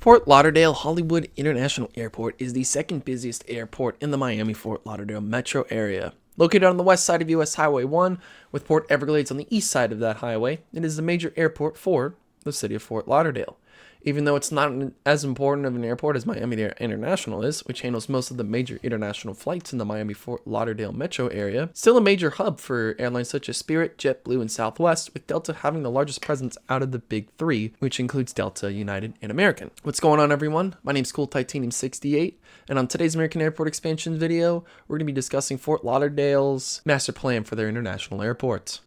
Fort Lauderdale-Hollywood International Airport is the second busiest airport in the Miami-Fort Lauderdale metro area. Located on the west side of US Highway 1, with Port Everglades on the east side of that highway, it is the major airport for the city of Fort Lauderdale. Even though it's not as important of an airport as Miami International is, which handles most of the major international flights in the Miami-Fort Lauderdale metro area, still a major hub for airlines such as Spirit, JetBlue, and Southwest, with Delta having the largest presence out of the big three, which includes Delta, United, and American. What's going on, everyone? My name's Cool Titanium 68, and on today's American Airport Expansion video, we're going to be discussing Fort Lauderdale's master plan for their international airport.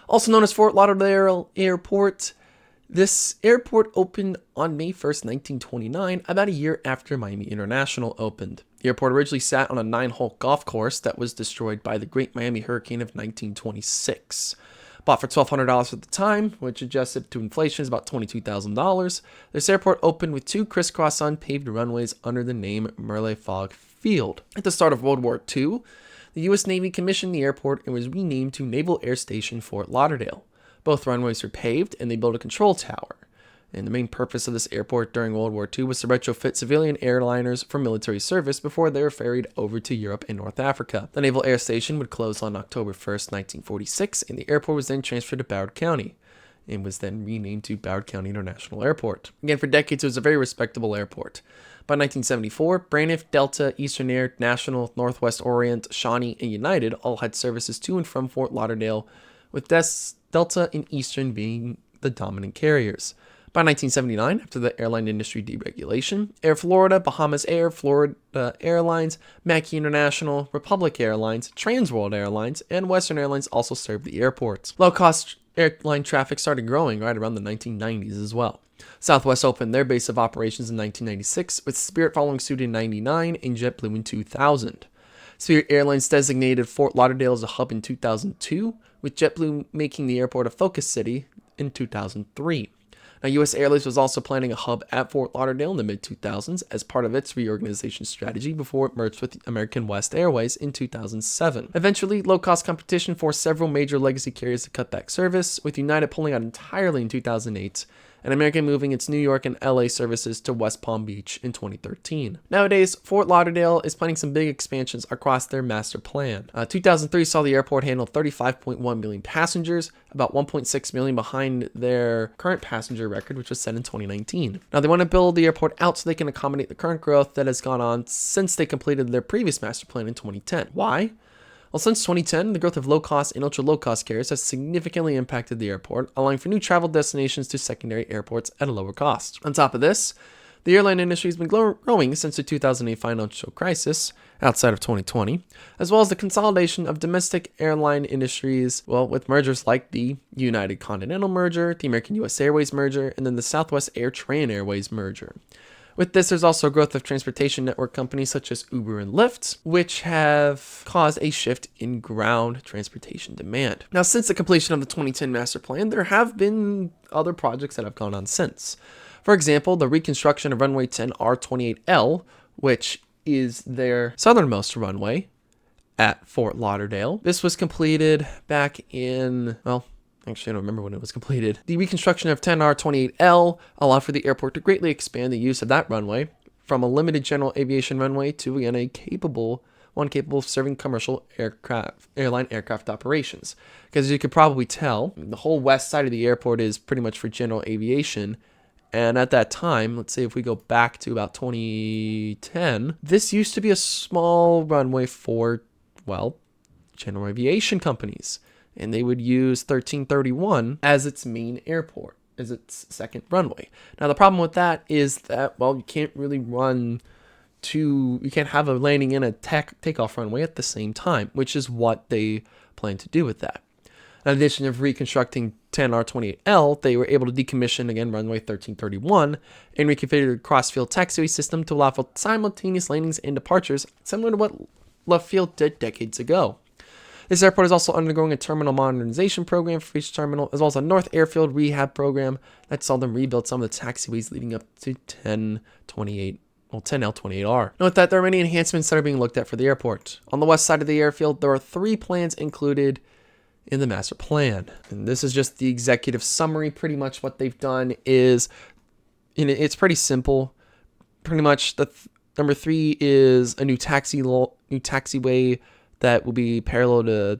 Also known as Fort Lauderdale Airport, this airport opened on May 1st, 1929, about a year after Miami International opened. The airport originally sat on a 9-hole golf course that was destroyed by the Great Miami Hurricane of 1926. Bought for $1,200 at the time, which adjusted to inflation is about $22,000. This airport opened with two crisscross unpaved runways under the name Merle Fogg Field. At the start of World War II, the U.S. Navy commissioned the airport and was renamed to Naval Air Station Fort Lauderdale. Both runways were paved, and they built a control tower. And the main purpose of this airport during World War II was to retrofit civilian airliners for military service before they were ferried over to Europe and North Africa. The Naval Air Station would close on October 1st, 1946, and the airport was then transferred to Broward County and was then renamed to Broward County International Airport. Again, for decades, it was a very respectable airport. By 1974, Braniff, Delta, Eastern Air, National, Northwest Orient, Shawnee, and United all had services to and from Fort Lauderdale, with Delta and Eastern being the dominant carriers. By 1979, after the airline industry deregulation, Air Florida, Bahamas Air, Florida Airlines, Mackey International, Republic Airlines, Transworld Airlines, and Western Airlines also served the airports. Low-cost airline traffic started growing right around the 1990s as well. Southwest opened their base of operations in 1996, with Spirit following suit in 1999 and JetBlue in 2000. Spirit Airlines designated Fort Lauderdale as a hub in 2002, with JetBlue making the airport a focus city in 2003. Now, U.S. Airways was also planning a hub at Fort Lauderdale in the mid-2000s as part of its reorganization strategy before it merged with American West Airways in 2007. Eventually, low-cost competition forced several major legacy carriers to cut back service, with United pulling out entirely in 2008, and American moving its New York and LA services to West Palm Beach in 2013. Nowadays, Fort Lauderdale is planning some big expansions across their master plan. 2003 saw the airport handle 35.1 million passengers, about 1.6 million behind their current passenger record, which was set in 2019. Now, they want to build the airport out so they can accommodate the current growth that has gone on since they completed their previous master plan in 2010. Why? Well, since 2010, the growth of low-cost and ultra-low-cost carriers has significantly impacted the airport, allowing for new travel destinations to secondary airports at a lower cost. On top of this, the airline industry has been growing since the 2008 financial crisis, outside of 2020, as well as the consolidation of domestic airline industries, with mergers like the United Continental merger, the American US Airways merger, and then the Southwest AirTran Airways merger. With this, there's also growth of transportation network companies such as Uber and Lyft, which have caused a shift in ground transportation demand. Now, since the completion of the 2010 master plan, there have been other projects that have gone on since. For example, the reconstruction of runway 10R28L, which is their southernmost runway at Fort Lauderdale. This was completed back in, actually, I don't remember when it was completed. The reconstruction of 10R28L allowed for the airport to greatly expand the use of that runway from a limited general aviation runway to, again, capable of serving commercial airline aircraft operations. Because as you could probably tell, the whole west side of the airport is pretty much for general aviation. And at that time, let's say if we go back to about 2010, this used to be a small runway for, general aviation companies. And they would use 1331 as its main airport, as its second runway. Now, the problem with that is that, you can't really you can't have a landing and a takeoff runway at the same time, which is what they plan to do with that. In addition of reconstructing 10R28L, they were able to decommission, again, runway 1331 and reconfigure the cross-field taxiway system to allow for simultaneous landings and departures, similar to what Love Field did decades ago. This airport is also undergoing a terminal modernization program for each terminal, as well as a North Airfield rehab program that saw them rebuild some of the taxiways leading up to 10L28R. Note that there are many enhancements that are being looked at for the airport. On the west side of the airfield, there are 3 plans included in the master plan. And this is just the executive summary. Pretty much what they've done is, it's pretty simple. Pretty much number 3 is a new taxiway that will be parallel to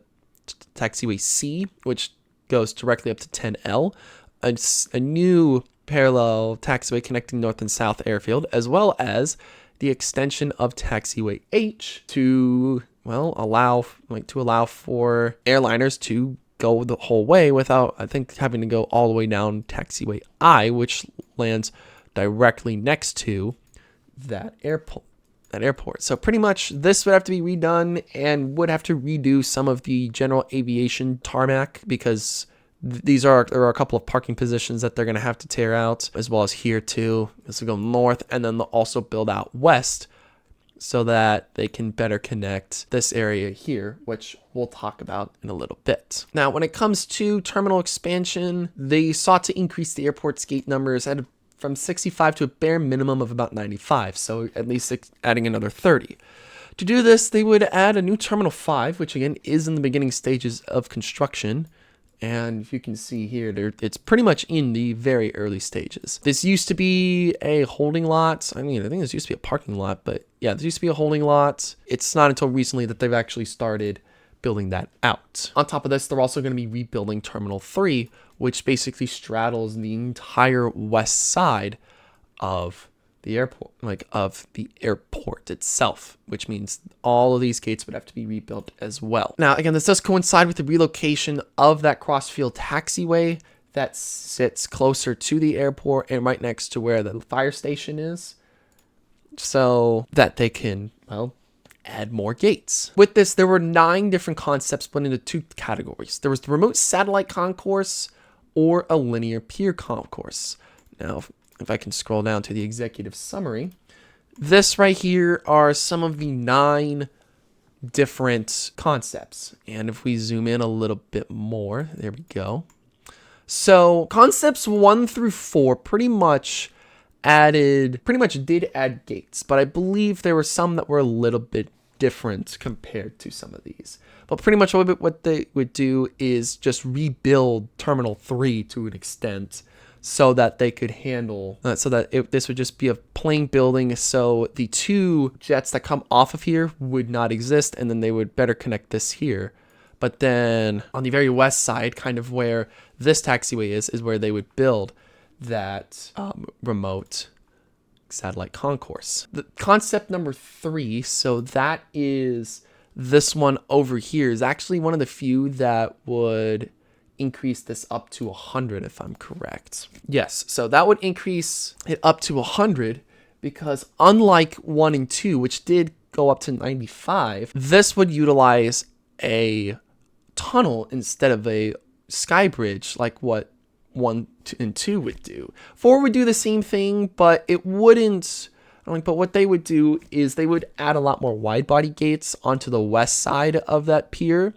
taxiway C, which goes directly up to 10L. A new parallel taxiway connecting north and south airfield, as well as the extension of taxiway H to allow for airliners to go the whole way without, I think, having to go all the way down taxiway I, which lands directly next to that airport. So pretty much this would have to be redone and would have to redo some of the general aviation tarmac, because there are a couple of parking positions that they're going to have to tear out, as well as here too. This will go north, and then they'll also build out west so that they can better connect this area here, which we'll talk about in a little bit. Now, when it comes to terminal expansion, they sought to increase the airport's gate numbers from 65 to a bare minimum of about 95, so at least adding another 30. To do this, they would add a new Terminal 5, which again is in the beginning stages of construction. And if you can see here, it's pretty much in the very early stages. This used to be a holding lot. I think this used to be a parking lot, but yeah, this used to be a holding lot. It's not until recently that they've actually started building that out. On top of this, they're also going to be rebuilding Terminal 3, which basically straddles the entire west side of the airport, of the airport itself, which means all of these gates would have to be rebuilt as well. Now, again, this does coincide with the relocation of that crossfield taxiway that sits closer to the airport and right next to where the fire station is, so that they can, add more gates. With this, there were 9 different concepts split into 2 categories. There was the remote satellite concourse or a linear pier concourse. Now, if I can scroll down to the executive summary, this right here are some of the 9 different concepts. And if we zoom in a little bit more, there we go. So concepts 1 through 4 pretty much did add gates, but I believe there were some that were a little bit different compared to some of these. But pretty much what they would do is just rebuild Terminal 3 to an extent, so that they could handle, this would just be a plain building, so the 2 jets that come off of here would not exist, and then they would better connect this here. But then on the very west side, kind of where this taxiway is where they would build that remote satellite concourse. The concept number 3, so that is this one over here, is actually one of the few that would increase this up to 100, if I'm correct. Yes, so that would increase it up to 100, because unlike 1 and 2, which did go up to 95, this would utilize a tunnel instead of a sky bridge like what 1 and 2 would do. 4 would do the same thing, but it wouldn't. But what they would do is they would add a lot more wide body gates onto the west side of that pier,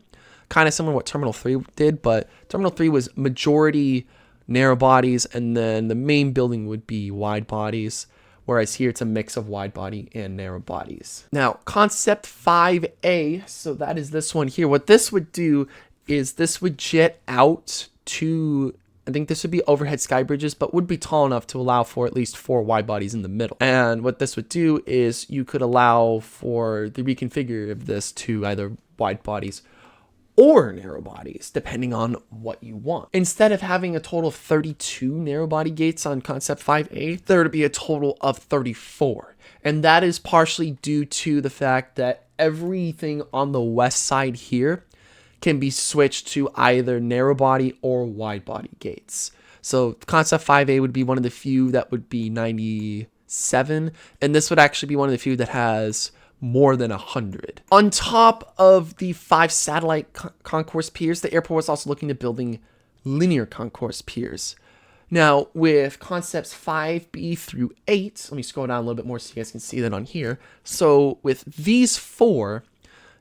kind of similar to what Terminal 3 did, but Terminal 3 was majority narrow bodies, and then the main building would be wide bodies, whereas here it's a mix of wide body and narrow bodies. Now, concept 5A, so that is this one here. What this would do is this would jet out to, I think this would be overhead sky bridges, but would be tall enough to allow for at least 4 wide bodies in the middle. And what this would do is you could allow for the reconfigure of this to either wide bodies or narrow bodies, depending on what you want. Instead of having a total of 32 narrow body gates on concept 5A, there would be a total of 34. And that is partially due to the fact that everything on the west side here can be switched to either narrow body or wide body gates. So concept 5A would be one of the few that would be 97, and this would actually be one of the few that has more than 100. On top of the 5 satellite concourse piers, the airport was also looking at building linear concourse piers. Now, with concepts 5B through 8, let me scroll down a little bit more so you guys can see that on here. So with these 4,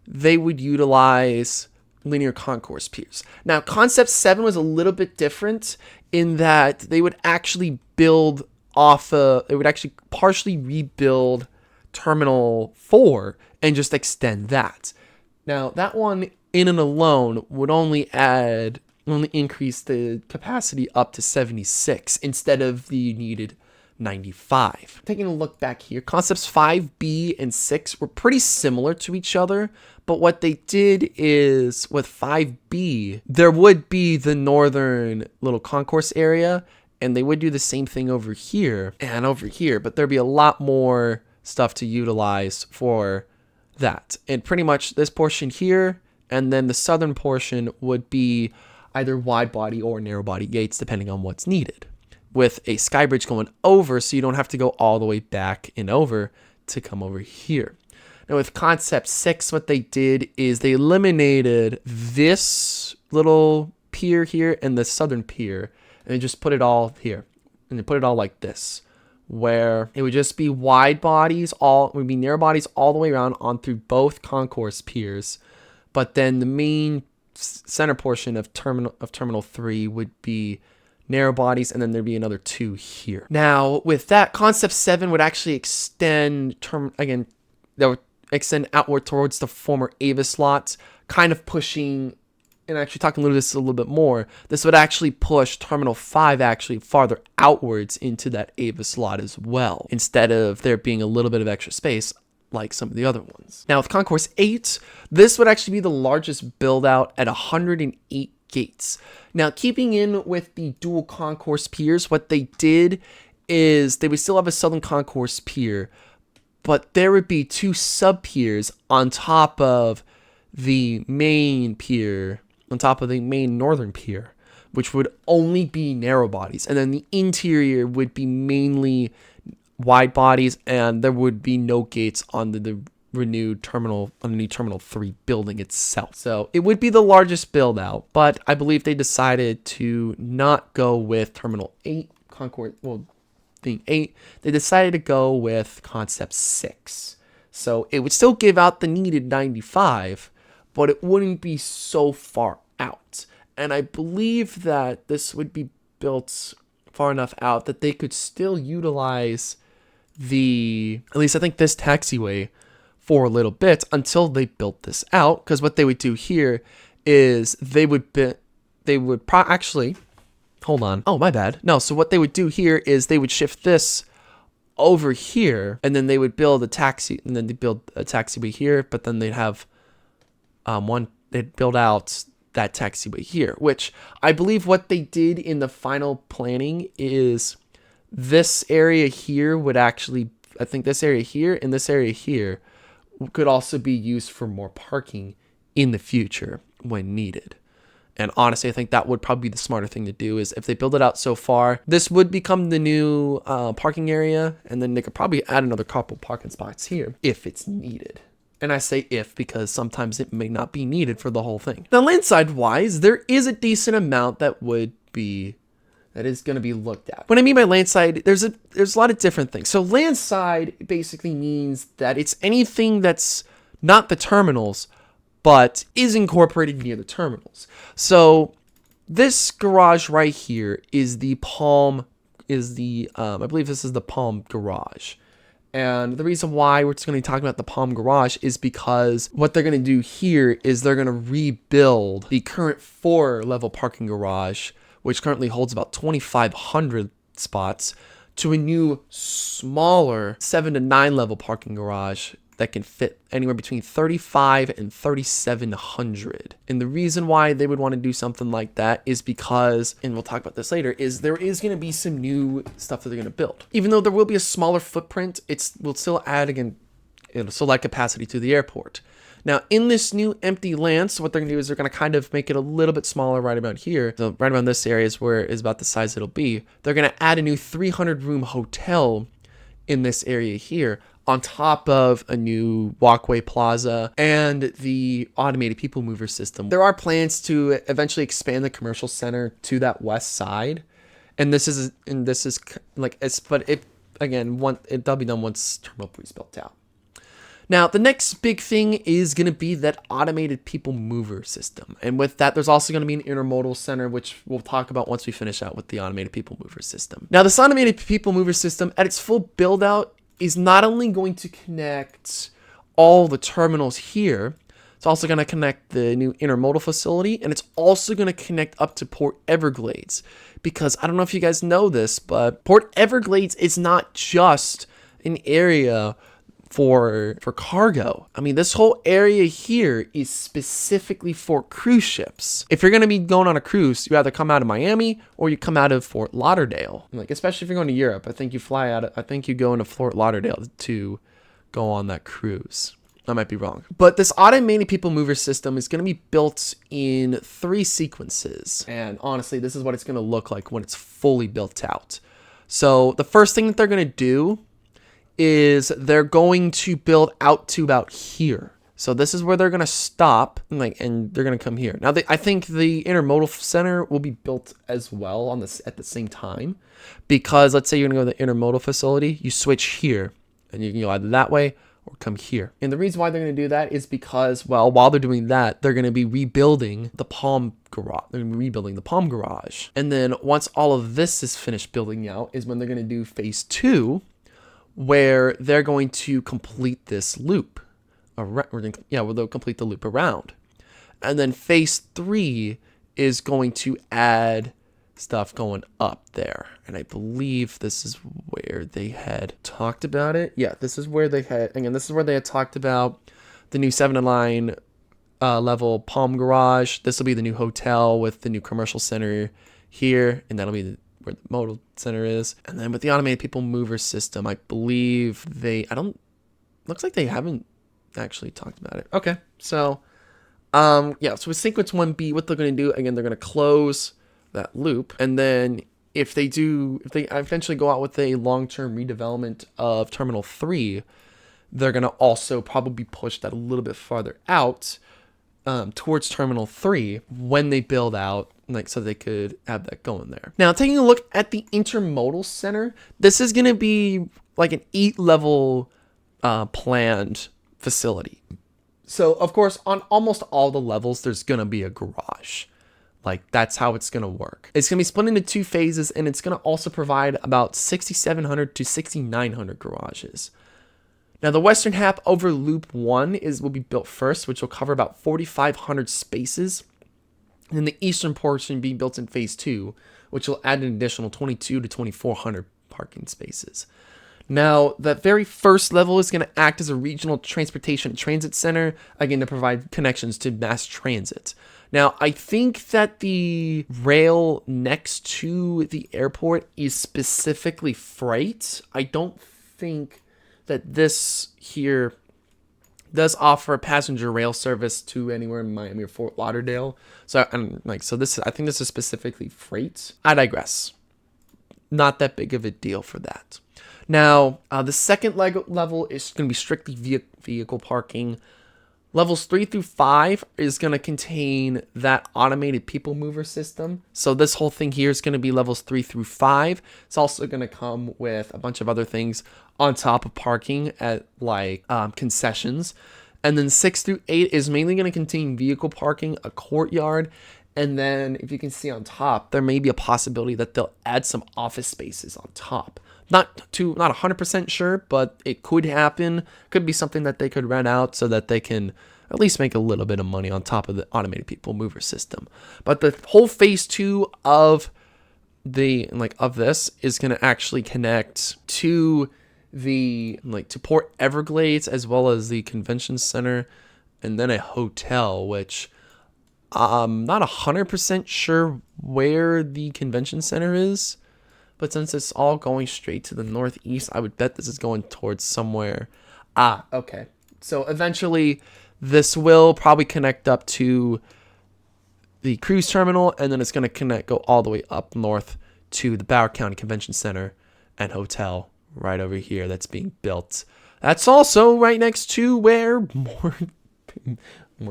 they would utilize linear concourse piers. Now, Concept 7 was a little bit different in that they would actually build they would actually partially rebuild Terminal 4 and just extend that. Now, that one in and alone would only increase the capacity up to 76 instead of the needed 95. Taking a look back here, concepts 5B and 6 were pretty similar to each other, but what they did is with 5B, there would be the northern little concourse area, and they would do the same thing over here and over here, but there'd be a lot more stuff to utilize for that. And pretty much this portion here, and then the southern portion would be either wide body or narrow body gates, depending on what's needed, with a sky bridge going over, so you don't have to go all the way back and over to come over here. Now with Concept 6, what they did is they eliminated this little pier here and the southern pier, and they just put it all here. And they put it all like this, where it would just be wide bodies, would be narrow bodies all the way around on through both concourse piers. But then the main center portion of Terminal 3 would be narrow bodies, and then there'd be another 2 here. Now, with that, Concept 7 would actually extend, that would extend outward towards the former Avis lot, kind of pushing, and actually talking a little bit more, this would actually push Terminal 5 actually farther outwards into that Avis lot as well, instead of there being a little bit of extra space like some of the other ones. Now with Concourse 8, this would actually be the largest build out at 108 gates. Now keeping in with the dual concourse piers, what they did is they would still have a southern concourse pier, but there would be 2 sub piers on top of the main pier, on top of the main northern pier, which would only be narrow bodies, and then the interior would be mainly wide bodies, and there would be no gates on the renewed terminal, on the new Terminal 3 building itself. So it would be the largest build out, but I believe they decided to not go with Terminal 8 Concourse, being 8, they decided to go with Concept 6. So it would still give out the needed 95, but it wouldn't be so far out. And I believe that this would be built far enough out that they could still utilize at least I think this taxiway for a little bit until they built this out. Because what they would do here is actually, hold on. Oh, my bad. No, so what they would do here is they would shift this over here, and then they would build a taxi, and then they build a taxiway here, but then they'd have they'd build out that taxiway here, which I believe what they did in the final planning is this area here would actually, I think this area here and this area here could also be used for more parking in the future when needed. And honestly, I think that would probably be the smarter thing to do, is if they build it out so far, this would become the new parking area, and then they could probably add another couple parking spots here if it's needed. And I say if because sometimes it may not be needed for the whole thing. Now, landside wise, there is a decent amount that is going to be looked at. What I mean by landside, there's a lot of different things. So landside basically means that it's anything that's not the terminals, but is incorporated near the terminals. So this garage right here is I believe this is the Palm Garage. And the reason why we're just going to be talking about the Palm Garage is because what they're going to do here is they're going to rebuild the current 4-level parking garage, which currently holds about 2,500 spots, to a new, smaller 7 to 9 level parking garage that can fit anywhere between 3,500 and 3,700. And the reason why they would want to do something like that is because, and we'll talk about this later, is there is going to be some new stuff that they're going to build. Even though there will be a smaller footprint, will still add, again, it'll still add capacity to the airport. Now, in this new empty land, so what they're going to do is they're going to kind of make it a little bit smaller right about here. So right around this area is where is about the size it'll be. They're going to add a new 300-room hotel in this area here, on top of a new walkway plaza and the automated people mover system. There are plans to eventually expand the commercial center to that west side. And that'll be done once Terminal 3 is built out. Now, the next big thing is going to be that automated people mover system. And with that, there's also going to be an intermodal center, which we'll talk about once we finish out with the automated people mover system. Now, this automated people mover system at its full build out is not only going to connect all the terminals here, it's also going to connect the new intermodal facility, and it's also going to connect up to Port Everglades. Because I don't know if you guys know this, but Port Everglades is not just an area for cargo. I mean, this whole area here is specifically for cruise ships. If you're going to be going on a cruise, you either come out of Miami or you come out of Fort Lauderdale. Like, especially if you're going to Europe, I think you go into Fort Lauderdale to go on that cruise. I might be wrong. But this automated people mover system is going to be built in 3 sequences. And honestly, this is what it's going to look like when it's fully built out. So the first thing that they're going to do is they're going to build out to about here. So this is where they're going to stop, and they're going to come here. Now, I think the intermodal center will be built as well at the same time, because let's say you're going to go to the intermodal facility, you switch here, and you can go either that way or come here. And the reason why they're going to do that is because, well, while they're doing that, they're going to be rebuilding the Palm Garage. They're going to be rebuilding the Palm Garage. And then once all of this is finished building out is when they're going to do phase 2, where they're going to complete this loop. Where they'll complete the loop around. And then phase 3 is going to add stuff going up there. And I believe this is where they had talked about it. Yeah, this is where they had talked about the new 7-line level Palm Garage. This will be the new hotel with the new commercial center here. And that'll be where the modal center is. And then with the automated people mover system, I believe looks like they haven't actually talked about it. Okay. So, so with sequence 1B, what they're going to do, again, they're going to close that loop. And then if they eventually go out with a long-term redevelopment of Terminal 3, they're going to also probably push that a little bit farther out towards Terminal 3 when they build out, so they could have that going there. Now, taking a look at the intermodal center, this is going to be like an 8-level planned facility. So, of course, on almost all the levels, there's going to be a garage. Like, that's how it's going to work. It's going to be split into 2 phases, and it's going to also provide about 6,700 to 6,900 garages. Now, the western half over Loop 1 will be built first, which will cover about 4,500 spaces. And then the eastern portion being built in phase 2, which will add an additional 22 to 2,400 parking spaces. Now, that very first level is going to act as a regional transportation transit center, again, to provide connections to mass transit. Now, I think that the rail next to the airport is specifically freight. I don't think that this here does offer passenger rail service to anywhere in Miami or Fort Lauderdale. So, I think this is specifically freight. I digress. Not that big of a deal for that. Now, the second level is going to be strictly vehicle parking. Levels 3 through 5 is going to contain that automated people mover system. So this whole thing here is going to be levels 3 through 5. It's also going to come with a bunch of other things on top of parking at concessions. And then 6 through 8 is mainly going to contain vehicle parking, a courtyard, and then if you can see on top, there may be a possibility that they'll add some office spaces on top. Not 100% sure, but it could happen. Could be something that they could rent out so that they can at least make a little bit of money on top of the automated people mover system. But the whole phase 2 of this is going to actually connect to to Port Everglades as well as the convention center and then a hotel, which I'm not 100% sure where the convention center is. But since it's all going straight to the northeast, I would bet this is going towards somewhere. Okay. So eventually, this will probably connect up to the cruise terminal, and then it's going to go all the way up north to the Broward County Convention Center and Hotel right over here that's being built. That's also right next to where more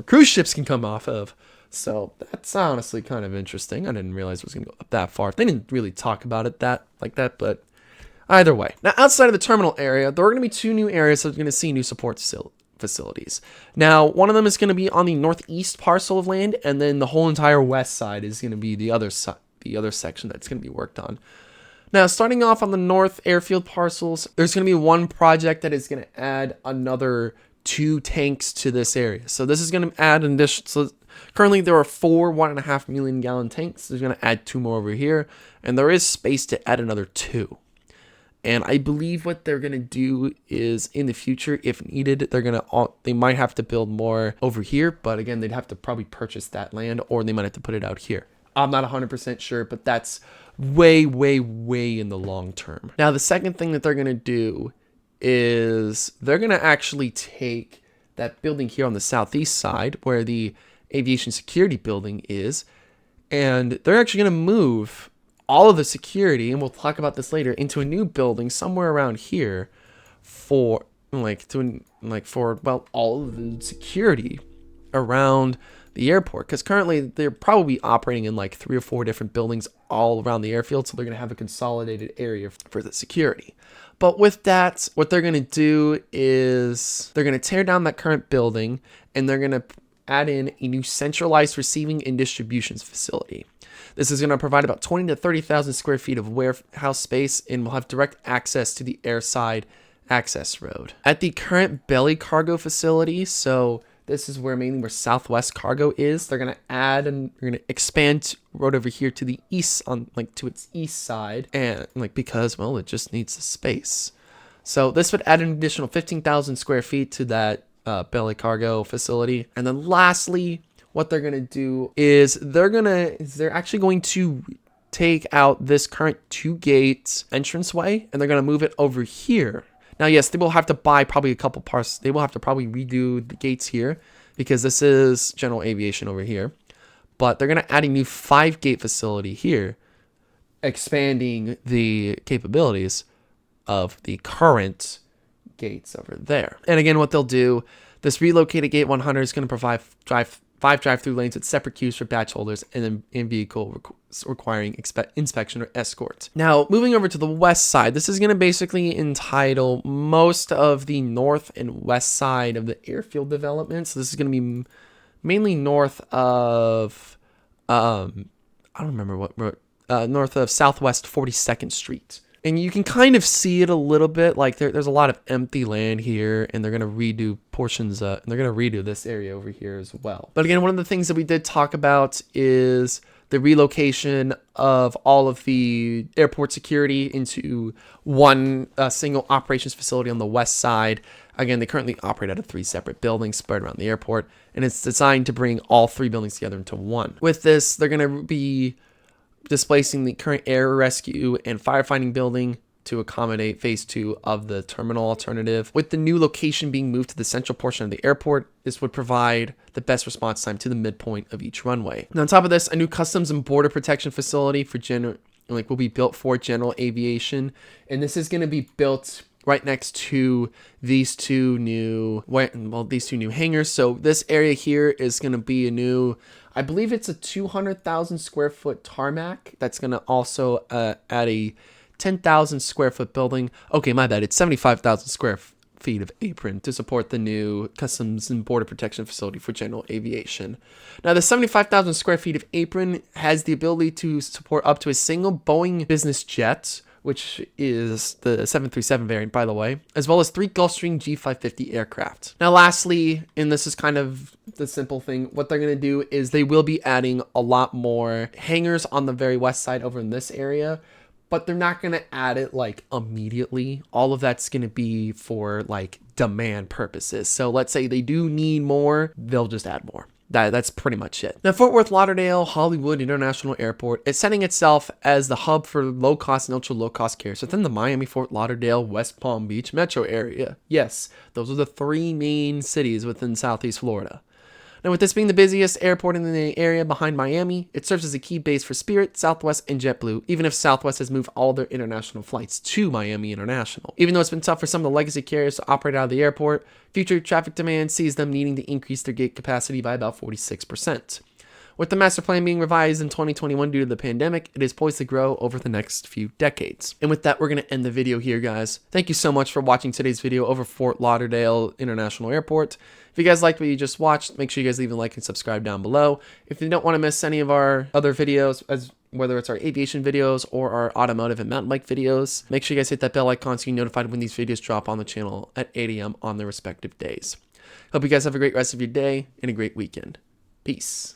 cruise ships can come off of. So that's honestly kind of interesting. I didn't realize it was going to go up that far. They didn't really talk about it like that, but either way. Now, outside of the terminal area, there are going to be 2 new areas that are going to see new support facilities. Now, one of them is going to be on the northeast parcel of land, and then the whole entire west side is going to be the other section that's going to be worked on. Now, starting off on the north airfield parcels, there's going to be one project that is going to add another 2 tanks to this area. So this is going to add an additional. So currently there are 4 1.5 million gallon tanks. There's going to add 2 more over here, and there is space to add another 2. And I believe what they're going to do is in the future, if needed, they might have to build more over here. But again, they'd have to probably purchase that land, or they might have to put it out here. I'm not 100% sure, but that's way, way, way in the long term. Now, the second thing that they're going to do is they're going to actually take that building here on the southeast side where the aviation security building is, and they're actually going to move all of the security, and we'll talk about this later, into a new building somewhere around here for all of the security around the airport, because currently they're probably operating in like 3 or 4 different buildings all around the airfield, so they're going to have a consolidated area for the security. But with that, what they're going to do is they're going to tear down that current building, and they're going to add in a new centralized receiving and distributions facility. This is going to provide about 20 to 30,000 square feet of warehouse space, and will have direct access to the airside access road. At the current belly cargo facility, so this is mainly where Southwest Cargo is, they're going to add and they're going to expand road over here to the east, to its east side, and because it just needs the space. So this would add an additional 15,000 square feet to that belly cargo facility. And then lastly, what they're going to do is they're actually going to take out this current 2-gate entranceway, and they're going to move it over here. Now, yes, they will have to buy probably a couple parts. They will have to probably redo the gates here because this is general aviation over here. But they're going to add a new 5-gate facility here, expanding the capabilities of the current gates over there. And again, what they'll do, this relocated gate 100 is going to provide 5 drive-through lanes with separate queues for batch holders and then in-vehicle requiring inspection or escort. Now, moving over to the west side, this is going to basically entitle most of the north and west side of the airfield development. So this is going to be mainly north of, I don't remember what road, north of Southwest 42nd Street. And you can kind of see it a little bit, like there's a lot of empty land here, and they're going to redo portions, and they're going to redo this area over here as well. But again, one of the things that we did talk about is the relocation of all of the airport security into one single operations facility on the west side. Again, they currently operate out of 3 separate buildings spread around the airport, and it's designed to bring all 3 buildings together into one. With this, they're going to be displacing the current air rescue and firefighting building to accommodate phase 2 of the terminal alternative. With the new location being moved to the central portion of the airport, this would provide the best response time to the midpoint of each runway. And on top of this, a new customs and border protection facility for will be built for general aviation, and this is going to be built right next to these two new hangars. So this area here is going to be a new, I believe it's a 200,000 square foot tarmac. That's going to also add a 10,000 square foot building. Okay, my bad. It's 75,000 square feet of apron to support the new customs and border protection facility for general aviation. Now, the 75,000 square feet of apron has the ability to support up to a single Boeing business jet, which is the 737 variant, by the way, as well as 3 Gulfstream G550 aircraft. Now, lastly, and this is kind of the simple thing, what they're going to do is they will be adding a lot more hangars on the very west side over in this area, but they're not going to add it like immediately. All of that's going to be for like demand purposes. So let's say they do need more, they'll just add more. That's pretty much it. Now, Fort Worth Lauderdale-Hollywood International Airport is setting itself as the hub for low-cost and ultra-low-cost carriers within the Miami, Fort Lauderdale, West Palm Beach metro area. Yes, those are the 3 main cities within Southeast Florida. Now, with this being the busiest airport in the area behind Miami, it serves as a key base for Spirit, Southwest, and JetBlue, even if Southwest has moved all their international flights to Miami International. Even though it's been tough for some of the legacy carriers to operate out of the airport, future traffic demand sees them needing to increase their gate capacity by about 46%. With the master plan being revised in 2021 due to the pandemic, it is poised to grow over the next few decades. And with that, we're going to end the video here, guys. Thank you so much for watching today's video over Fort Lauderdale International Airport. If you guys liked what you just watched, make sure you guys leave a like and subscribe down below. If you don't want to miss any of our other videos, whether it's our aviation videos or our automotive and mountain bike videos, make sure you guys hit that bell icon so you're notified when these videos drop on the channel at 8 a.m. on their respective days. Hope you guys have a great rest of your day and a great weekend. Peace.